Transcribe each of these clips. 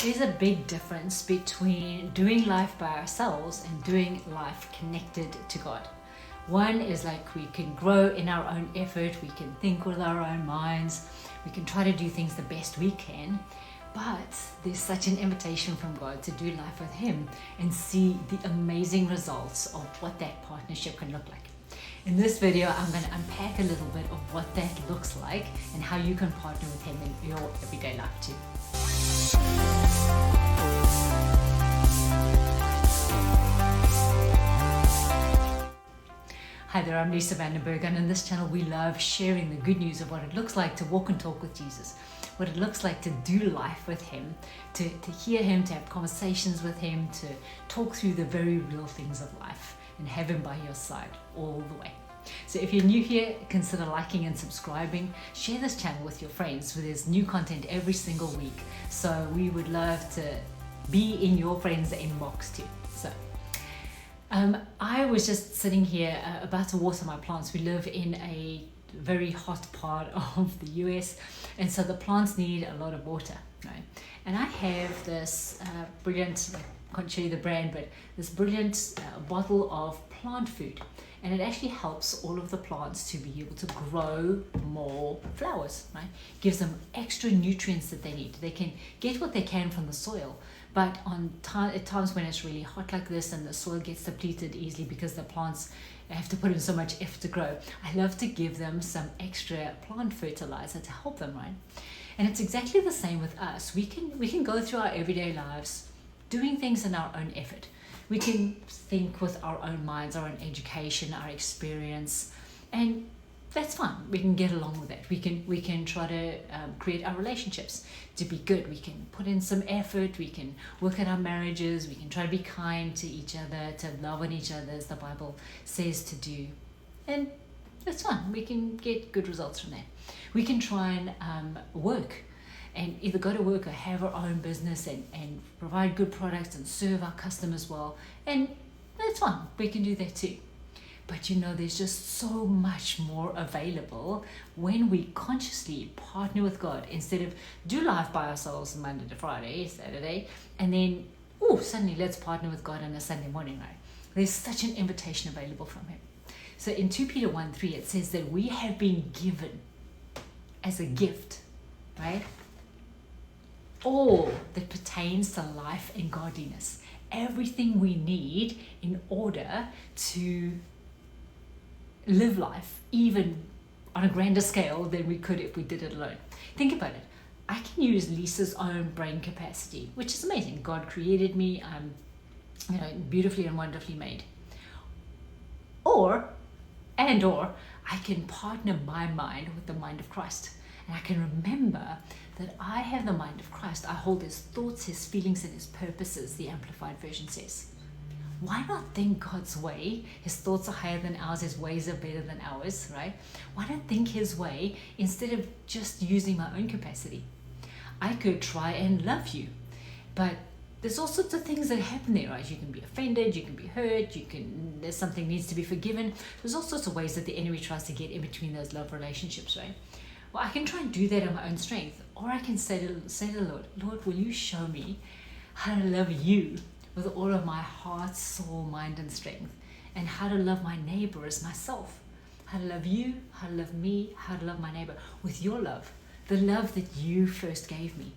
There's a big difference between doing life by ourselves and doing life connected to God. One is like we can grow in our own effort, we can think with our own minds, we can try to do things the best we can, but there's such an invitation from God to do life with Him and see the amazing results of what that partnership can look like. In this video, I'm going to unpack a little bit of what that looks like and how you can partner with Him in your everyday life too. Hi there, I'm 𝐉𝐨𝐿𝐵𝐵𝐿, and in this channel we love sharing the good news of what it looks like to walk and talk with Jesus, what it looks like to do life with Him, to hear Him, to have conversations with Him, to talk through the very real things of life and have Him by your side all the way. So if you're new here, consider liking and subscribing. Share this channel with your friends, where there's new content every single week. So we would love to be in your friends' inbox too. So I was just sitting here about to water my plants. We live in a very hot part of the US, and so the plants need a lot of water, right? And I have this brilliant, I can't show you the brand, but this brilliant bottle of plant food, and it actually helps all of the plants to be able to grow more flowers, right? Gives them extra nutrients that they need. They can get what they can from the soil, but at times when it's really hot like this and the soil gets depleted easily because the plants have to put in so much effort to grow, I love to give them some extra plant fertilizer to help them, right? And it's exactly the same with us. We can go through our everyday lives doing things in our own effort. We can think with our own minds, our own education, our experience, and that's fine. We can get along with that. We can try to create our relationships to be good. We can put in some effort. We can work at our marriages. We can try to be kind to each other, to love on each other, as the Bible says to do. And that's fine. We can get good results from that. We can try and work and either go to work or have our own business and provide good products and serve our customers well. And that's fine. We can do that too. But you know, there's just so much more available when we consciously partner with God instead of do life by ourselves Monday to Friday, Saturday, and then, suddenly let's partner with God on a Sunday morning, right? There's such an invitation available from Him. So in 2 Peter 1:3, it says that we have been given as a gift, right? All that pertains to life and godliness. Everything we need in order to live life even on a grander scale than we could if we did it alone. Think about it. I can use Lisa's own brain capacity, which is amazing. God created me, I'm beautifully and wonderfully made. Or I can partner my mind with the mind of Christ. And I can remember that I have the mind of Christ. I hold His thoughts, His feelings, and His purposes, the Amplified Version says. Why not think God's way? His thoughts are higher than ours, His ways are better than ours, right? Why not think His way instead of just using my own capacity? I could try and love you, but there's all sorts of things that happen there, right? You can be offended, you can be hurt, there's something needs to be forgiven. There's all sorts of ways that the enemy tries to get in between those love relationships, right? Well, I can try and do that on my own strength, or I can say to the Lord, Lord, will you show me how to love you with all of my heart, soul, mind, and strength, and how to love my neighbor as myself, how to love you, how to love me, how to love my neighbor with your love, the love that you first gave me.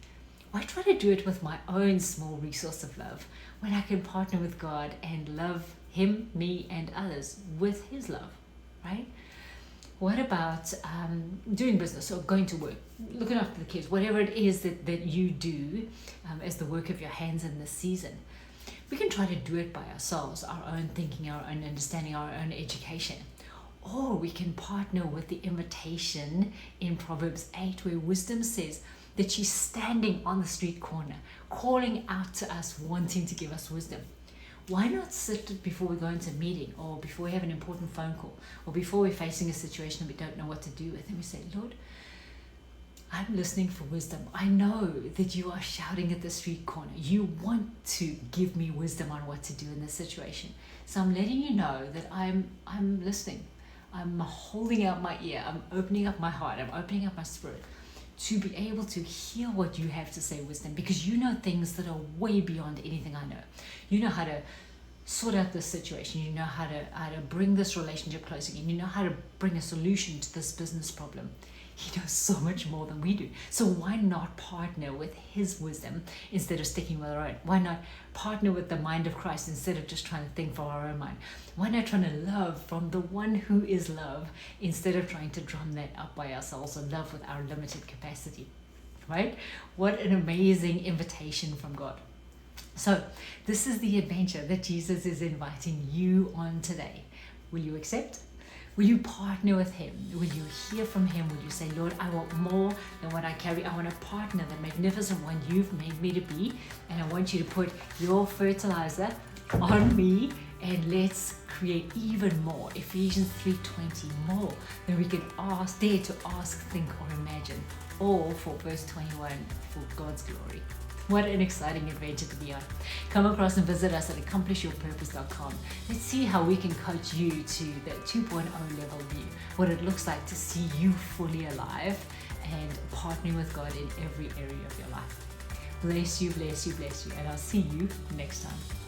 Why try to do it with my own small resource of love when I can partner with God and love Him, me, and others with His love, right? What about doing business or going to work, looking after the kids, whatever it is that you do as the work of your hands in this season? We can try to do it by ourselves, our own thinking, our own understanding, our own education. Or we can partner with the invitation in Proverbs 8, where wisdom says that she's standing on the street corner, calling out to us, wanting to give us wisdom. Why not sit before we go into a meeting, or before we have an important phone call, or before we're facing a situation we don't know what to do with, and we say, Lord, I'm listening for wisdom. I know that you are shouting at the street corner. You want to give me wisdom on what to do in this situation. So I'm letting you know that I'm listening. I'm holding out my ear. I'm opening up my heart. I'm opening up my spirit to be able to hear what you have to say, wisdom, because you know things that are way beyond anything I know. You know how to sort out this situation. You know how to bring this relationship closer again. You know how to bring a solution to this business problem. He knows so much more than we do. So why not partner with his wisdom instead of sticking with our own? Why not partner with the mind of Christ instead of just trying to think from our own mind? Why not trying to love from the one who is love instead of trying to drum that up by ourselves or love with our limited capacity, right? What an amazing invitation from God. So this is the adventure that Jesus is inviting you on today. Will you accept? Will you partner with him? Will you hear from him? Will you say, Lord, I want more than what I carry. I want to partner, the magnificent one you've made me to be. And I want you to put your fertilizer on me, and let's create even more. Ephesians 3:20, more than we can dare to ask, think, or imagine. All for verse 21, for God's glory. What an exciting adventure to be on. Come across and visit us at accomplishyourpurpose.com. Let's see how we can coach you to the 2.0 level view, what it looks like to see you fully alive and partnering with God in every area of your life. Bless you, bless you, bless you, and I'll see you next time.